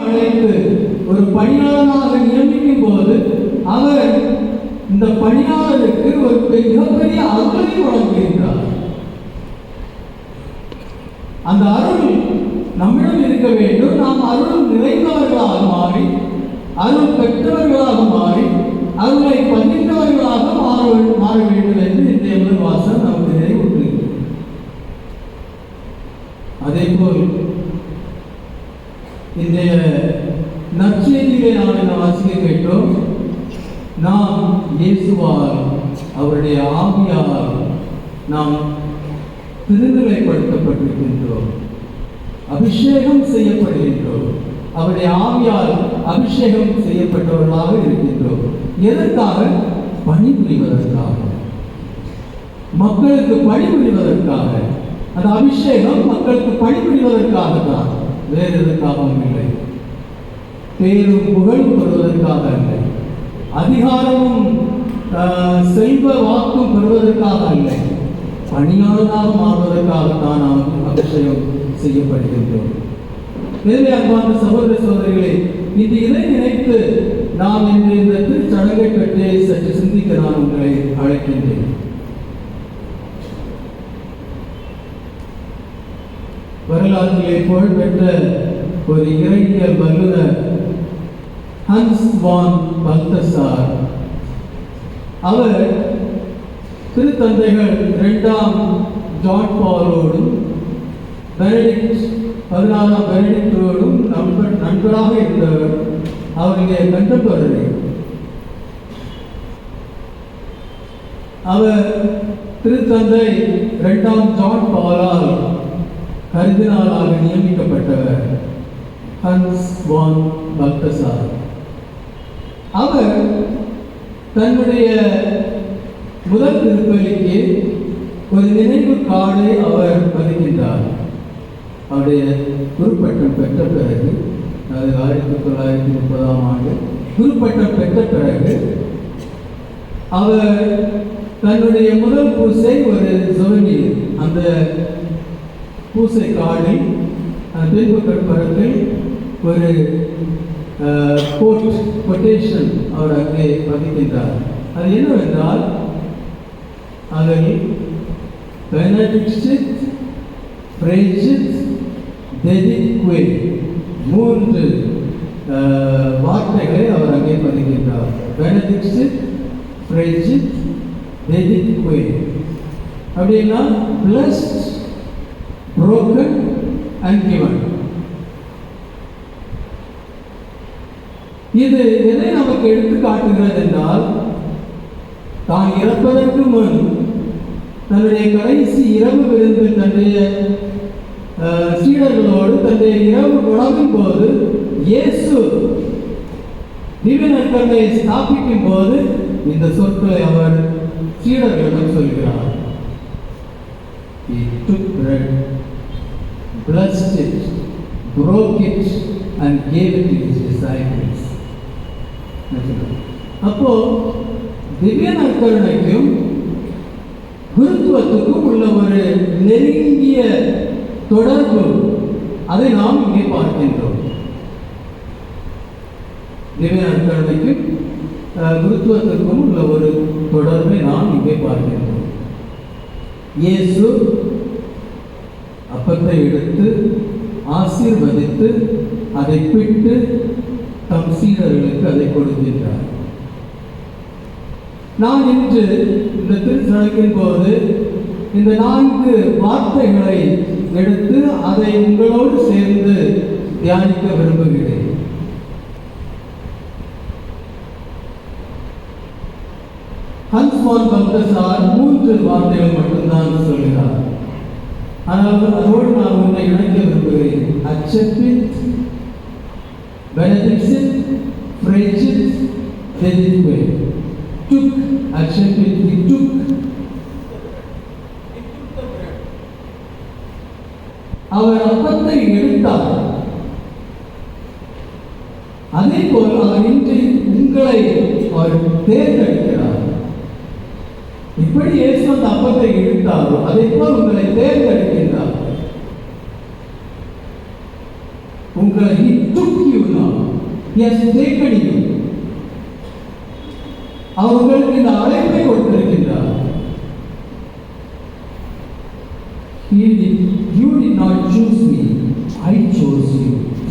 அழைத்து ஒரு பணியாளனாக நியமிக்கும் போது அவர் இந்த பணியாளருக்கு ஒரு மிகப்பெரிய அருளை வழங்கியிருக்கிறார். அந்த அருள் நம்மிடம் இருக்க வேண்டும். நாம் அருள் நிறைந்தவர்களாக மாறி, அருள் பெற்றவர்களாக மாறி, அருளை பகிர்ந்தவர்களாக மாற வேண்டும் என்று இன்றைய முதல் வாசகம் நமக்கு நினைவூட்டுகிறது. அதே போல் இன்றைய நற்செய்தியிலே நாம் என்ன வாசிக்க கேட்டோம்? நாம் இயேசுவால், அவருடைய ஆவியால் நாம் திருநிலைப்படுத்தப்பட்டிருக்கின்றோம், அபிஷேகம் செய்யப்படுகின்றோம். அவருடைய ஆவியால் அபிஷேகம் செய்யப்பட்டவர்களாக இருக்கின்றோம். எதற்காக? பணிபுரிவதற்காக, மக்களுக்கு பணிபுரிவதற்காக. அந்த அபிஷேகம் மக்களுக்கு பணிபுரிவதற்காக தான், வேறு எதற்காகவும் இல்லை. பேரும் புகழும் பெறுவதற்காக அல்ல, அதிகாரமும் செல்வ வாக்கும் பெறுவதற்காக அல்ல, பணியாளராக மாறுவதற்காகத்தான் நாம் அபிஷேகம் செய்யப்படுகின்றோம். எனவே அன்பான சகோதர சகோதரிகளே, இன்று இதை நினைத்து நாம் இன்று இந்த திருச்சடங்கை பற்றி சற்று சிந்திக்க நான் உங்களை அழைக்கின்றேன். வரலாற்றிலே புகழ்பெற்ற ஒரு இறையியல் வல்லுநர் ஹன்ஸ் வான் பல்தசார், அவர் திருத்தந்தைகள் 2ஆம் ஜான் பாலோடும் பெனடிக்ட் 16ஆம் பெனடிக்டோடும் நண்பராக இருந்தவர். அவருடைய கண்டபரரி. அவர் திருத்தந்தை 2ஆம் ஜான் பாலால் கர்தினாலாக நியமிக்கப்பட்டவர் ஹன்ஸ் வான் பல்தசார். அவர் தன்னுடைய முதல் திருப்பலிக்கு ஒரு நினைவு கார்டை அவர் பதிக்கின்றார். அவருடைய குருப்பட்டம் பெற்ற பிறகு, அது 1930ஆம் ஆண்டு குருப்பட்டம் பெற்ற பிறகு, அவர் தன்னுடைய முதல் பூசை ஒரு சொவனீர், அந்த பூசை கார்டில் பின்பக்கற்பரத்தில் ஒரு கொட்டேஷன் அவர் அங்கே பதிக்கின்றார். அது என்னவென்றால், அதில் பெனடிக்ட், ஃப்ரெஜிட், டெடிக்வே 3 வார்த்தைகளை அவர் அங்கே பதிக்கின்றார். பெனடிக்ட், ஃப்ரெஜிட், டெடிக்வே அப்படின்னா பிளஸ்ட், broken and given. இது எதை நமக்கு எடுத்து காட்டுகிறது என்றால், தான் இறப்பதற்கு முன் தன்னுடைய கடைசி இரவு விருந்து தன்னுடைய சீடர்களோடு தன்னுடைய இரவு உணவின் போது இயேசு திவ்ய நற்கருணையை ஸ்தாபிக்கும் போது இந்த சொற்களை அவர் சீடர்களிடம் சொல்கிறார். He took bread, blessed it, broke it and gave it to his disciples. அப்போ திவ்ய நற்கருணைக்கும் குருத்துவத்துக்கும் உள்ள ஒரு நெருங்கிய தொடர்பு, அதை நாம் இங்கே பார்க்கின்றோம். திவ்ய நற்கருணைக்கும் குருத்துவத்திற்கும் உள்ள ஒரு தொடர்பை நாம் இங்கே பார்க்கின்றோம். இயேசு அப்பத்தை எடுத்து ஆசீர்வதித்து அதை பிட்டு தம் சீடர்களுக்கு அதை கொடுக்கின்றார். நான் இன்று இந்த திருச்சடங்கின் போது இந்த 4 வார்த்தைகளை எடுத்து அதை உங்களோடு சேர்ந்து தியானிக்க விரும்புகிறேன். ஹன்ஸ் வான் பல்தசார் 3 வார்த்தைகள் மட்டும்தான் சொல்கிறார். ஆனால் அதோடு நான் ஒன்றை இணைக்க விரும்புகிறேன். அக்செப்ட், பெனடிக்ட், ஃப்ரெஜிட், டெடிக்வே. took, accepted, he took. அவர் அப்பத்தை எடுத்தார். அதே போல் அவர் இன்று உங்களை அவர் தேர்ந்தெடுக்கிறார். இப்படி இயேசு அந்த அப்பத்தை எடுத்தாரோ அதே போல் உங்களை தேர்ந்தெடுக்கின்றார். உங்களை he took you now. He has taken you. அவர் உங்களுக்கு இந்த அழைப்பை கொடுத்திருக்கின்றார். You did not choose me, I chose you.